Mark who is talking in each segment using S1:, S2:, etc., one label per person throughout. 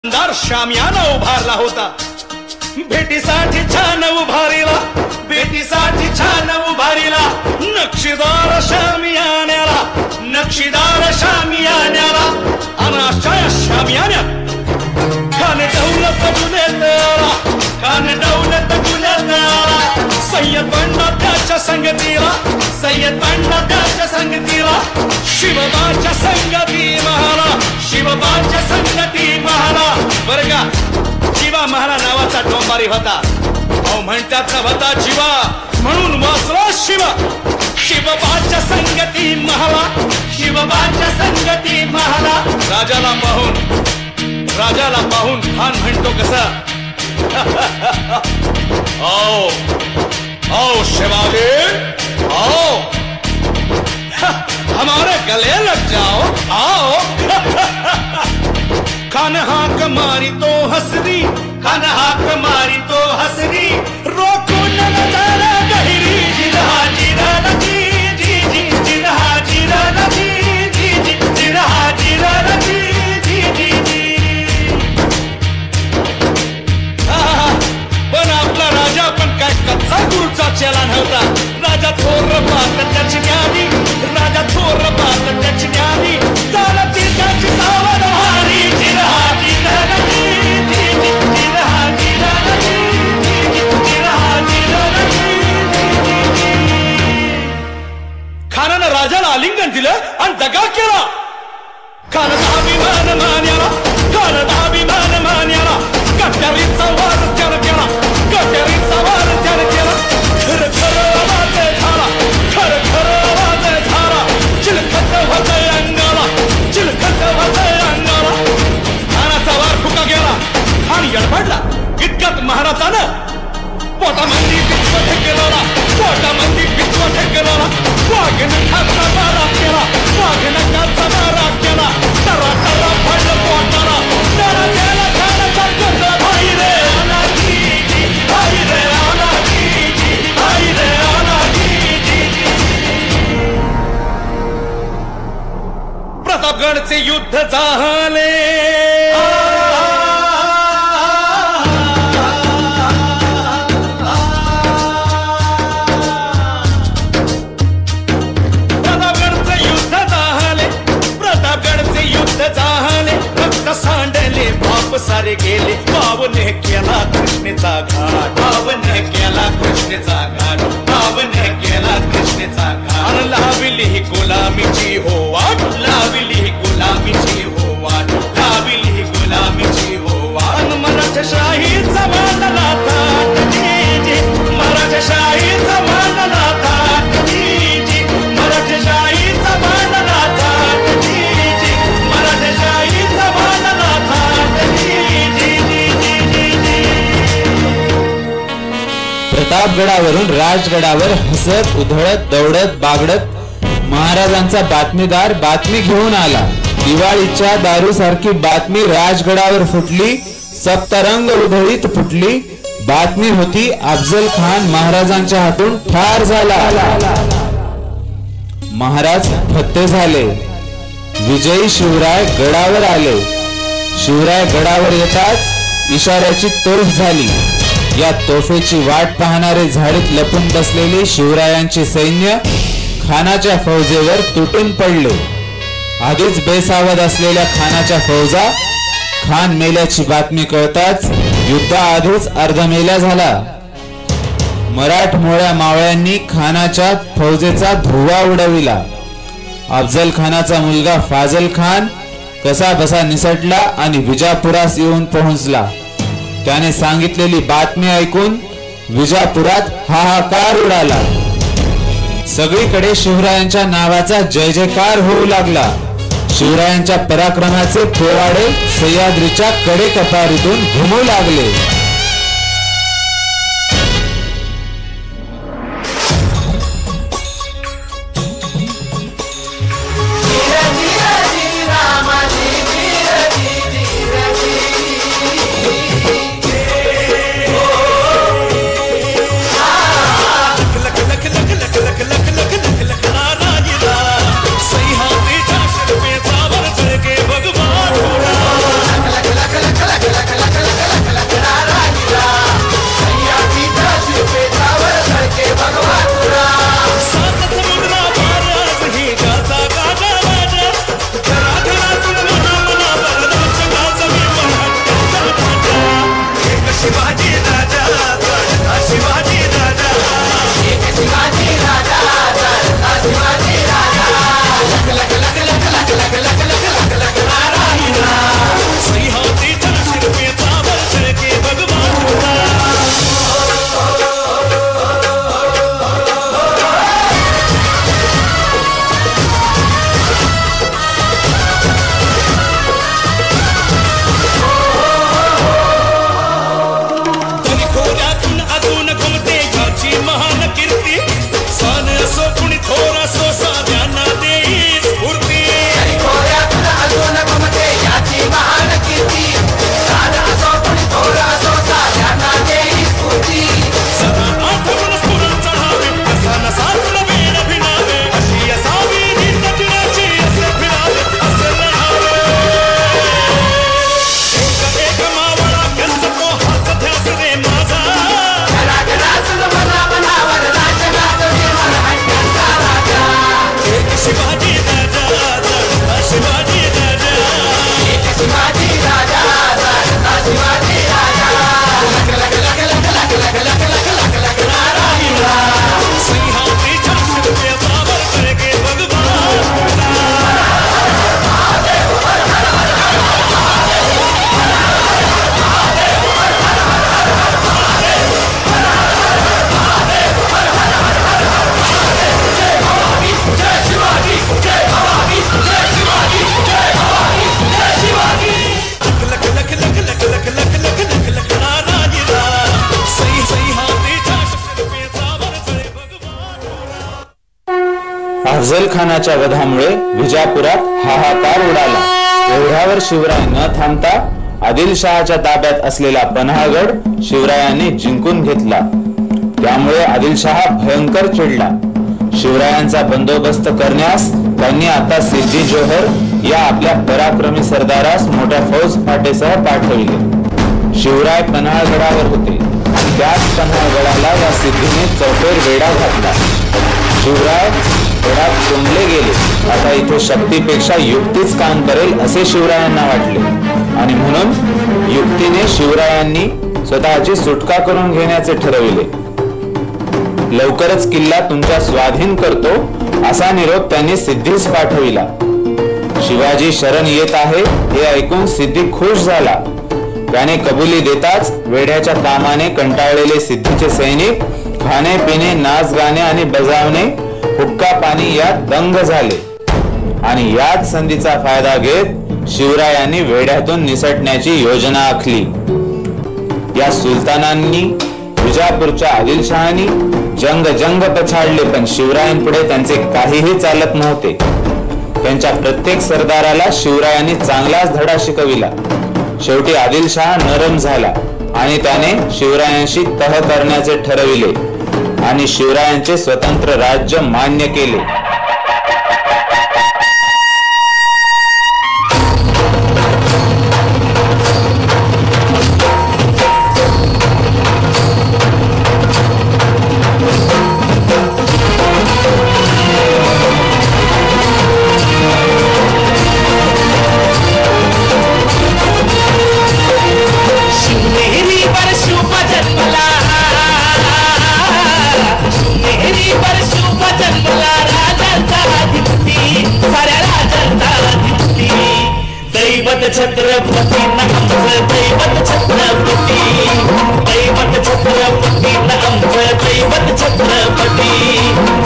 S1: दार शामियाना उभारला होता. भेटीसाठी छान उभारीला, भेटीसाठी छान उभारीला नक्षीदार शामियान्याला, नक्षीदार शामियान्याला. अनाशा शामियान्यात खान दौलत गुन्हेत आला, खान दौलत गुन्हेत आला. सय्यद बंडा त्याच्या संगतीला, सय्यद बंडा त्याच्या संगतीला. शिवबाच्या संगती महाला, शिवबाच्या संगती महाला. बरं का, जीवा महाला नावाचा डोंबारी होता. अहो म्हणतात होता जीवा म्हणून वाचला शिव. शिवबाच्या संगती महाला, शिवबाच्या संगती महाला. राजाला पाहून खान म्हणतो कसा, आओ आओ शिवाजी आओ, हमारे गले लग जाओ आओ. खान हाक मारी तो हसरी, खान हाक मारी तो हसरी. रोको नजारा गहिरी, जिरहा जिरहा जी जी जी, जिरहा जिरहा जी जी जी, जिरहा जिरहा जी जी जी जी. पण आपला राजा पण काय कच्चा गुरुचा चेला नव्हता. राजा थोर पाहत त्याची ज्ञानी, राजा थोर पाहत त्याची ज्ञानी. चालती त्याची सावध हारी. जिरहा जिरहा जी जी जी, जिरहा जिरहा जी जी जी, जिरहा जिरहा जी जी जी. खानानं राजाला आलिंगन दिलं आणि दगा केला. खानाचा अभिमान मान्याला, खानाचा अभिमान मान्याला. कट्यारीचा वार त्यानं केला, कट्यारीचा वार त्यानं केला. खर खर आवाज झाला, खर खर आवाज झाला. चिलखत होतंय अंगाला, चिलखत होतंय अंगाला. खानाचा वार फुका गेला आणि गडबडला. इतक्यात महाराजानं पोटामध्ये पित्व ठेकेला, पोटामध्ये पित्व ठेकेला. वाघनखाचा मारा केला, वाघनखाचा मारा केला. टरा टरा पडलं पोटाला, टरा गेला खानाचा गंध. भाई रे आला जी जी, भाई रे आला जी जी, भाई रे आला जी जी. प्रतापगडचे युद्ध झाले, प्रतापगडचे युद्ध झाले, प्रतापगडचे युद्ध झाले. रक्त सांडले, बाप सारे गेले. भावने केला कृष्णेचा घाट, भावने केला कृष्णेचा घाट, भावने केला कृष्णेचा घाट. लाविली ही गुलामीची हो वाट, लाविली ही गुलामीची हो वाट, लाविली ही गुलामीची हो वाट. मराठशाहीचा मानला थाट जी जी, मराठशाहीचा मानला थाट जी जी, मराठशाहीचा मानला थाट जी जी, मराठशाहीचा मानला थाट जी जी जी जी जी.
S2: प्रतापगडावरून राजगडावर हसत उधळत दौडत बागडत महाराजांचा बातमीदार बातमी घेऊन आला. दिवाळीच्या दारूसारखी बातमी राजगडावर फुटली, सप्तरंग उधळीत फुटली. बातमी होती अफजल खान महाराजांच्या हातून ठार झाला. महाराज फत्ते झाले. विजयी शिवराय गडावर आले. शिवराय गडावर येताच इशाऱ्याची तोफ झाली. या तोफेची वाट पाहणारे झाडीत लपून बसलेले शिवरायांचे सैन्य खानाच्या फौजेवर तुटून पडले. आधीच बेसावध असलेल्या खानाच्या फौजा खान मेल्याची बातमी कळताच युद्धाआधीच अर्धमेला झाला. मराठमोळ्या मावळ्यांनी खानाच्या फौजेचा धुव्वा उडविला. अफजल खानाचा मुलगा फाजल खान कसा बसा निसटला आणि विजापुरास येऊन पोहोचला. त्याने सांगितलेली बातमी ऐकून विजापुरात हाहाकार उडाला. सगळीकडे शिवरायांच्या नावाचा जय जयकार होऊ लागला. शिवरायांच्या पराक्रमाचे पोवाडे सह्याद्रीच्या कडेकपारीतून घुमू लागले.
S1: सह्याद्रीच्या शिरपेचा वर चढके भगवान.
S2: अफझल खानाच्या वधामुळे विजापुरात हाहाकार उडाला. एवढ्यावर शिवराय न थांबता आदिलशहाच्या ताब्यात असलेला पन्हागड शिवरायांनी जिंकून घेतला. त्यामुळे आदिलशहा भयंकर चिडला. शिवरायांचा बंदोबस्त करण्यास त्यांनी आता सिद्दी जोहर या आपल्या पराक्रमी सरदारास मोठ्या फौज फाटेसह पाठविले. शिवराय पन्हाळगडावर होते. त्याच पन्हाळगडाला या सिद्धीने चौफेर वेढा घातला. शिवराय गडात कोंडले गेले. आता इथे शक्तीपेक्षा युक्तीच काम करेल असे शिवरायांना वाटले आणि म्हणून युक्तीने शिवरायांनी स्वतःची सुटका करून घेण्याचे ठरविले. लवकरच किल्ला तुमच्या स्वाधीन करतो असा निरोप त्यांनी सिद्धीस पाठविला. शिवाजी शरण येत आहे हे ऐकून सिद्धी खुश झाला. त्याने कबुली देताच वेढ्याच्या कामाने कंटाळलेले सिद्धीचे सैनिक खाणे पिणे नाच गाणे आणि बजावणे हुक्का पाणी यात दंग झाले आणि याच संधीचा फायदा घेत शिवरायांनी वेढ्यातून निसटण्याची योजना आखली. या सुलतानांनी विजापूरच्या आदिलशहानी जंग पछाडले, पण शिवरायांपुढे त्यांचे काहीही चालत नव्हते. त्यांच्या प्रत्येक सरदाराला शिवरायांनी चांगलाच धडा शिकविला. शेवटी आदिलशहा नरम झाला आणि त्याने शिवरायांशी तह करण्याचे ठरविले आणि शिवरायांचे स्वतंत्र राज्य मान्य केले.
S1: छत्रपती आमचं दैवत छत्रपती, दैवत छत्रपती आमचं दैवत छत्रपती.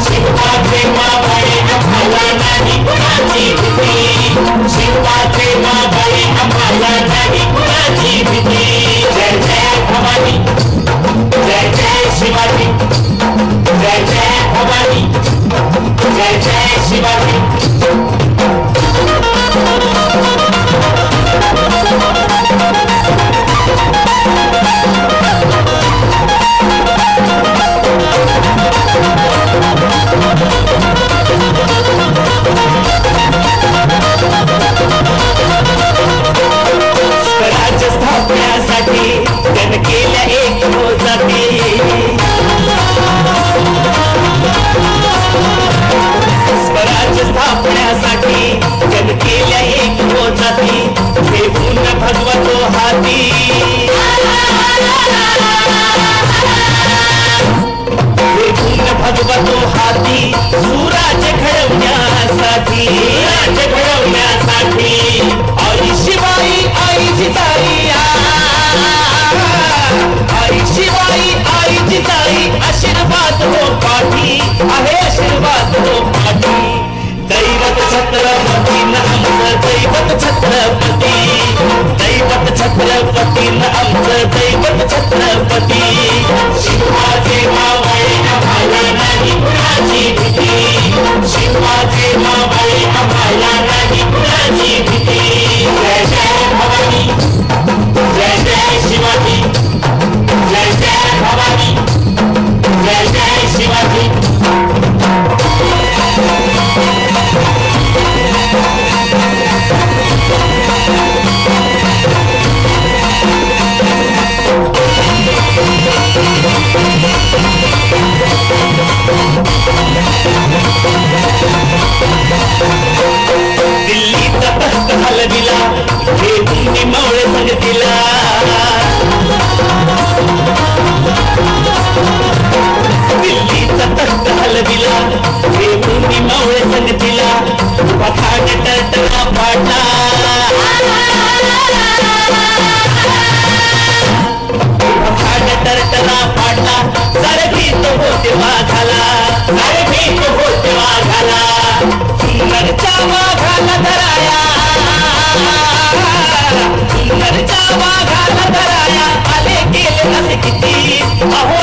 S1: शिवाचे मावळे आम्हाला नाही कुणाची भीती, शिवाचे मावळे आम्हाला नाही कुणाची भीती. जय जय भवानी, जय जय शिवाजी, जय जय भवानी, जय जय शिवाजी. स्वराज्य स्थापण्यासाठी जन केल्या एक जाती, स्वराज्य स्थापण्यासाठी जन केल्या एक जाती. घेऊन भगवतो हाती, घेऊन भगवतो हाती सुराज्य घडवण्यासाठी, राज्य घडवण्यासाठी. आई शिवाई आई जिजाई, आई शिवाई आई जिजाई आशीर्वाद हो पाठी, आहे आशीर्वाद हो पाठी. दैवत छत्रपती आमचं दैवत छत्रपती, दैवत छत्रपती आमचं दैवत छत्रपती. शिवाचे मावळे आम्हाला नाही कुणाची भीती, शिवाचे मावळे आम्हाला नाही कुणाची भीती. जय जय भवानी, जय जय शिवाजी, जय जय भवानी, जय जय शिवाजी. दिल्लीचा तख्त हलविला, घेऊन मावळे संगतीला, दिल्लीचा तख्त हलविला, घेऊन मावळे संगतीला. पखाड टरटरा पाडला, पखाड टरटरा पाडला. सरभीत होते वाघाला, सरभीत होते वाघाला. सुंदरच्या वाघाला धराया, सुंदरच्या वाघाला धराया. आले गेले असे किती, अहो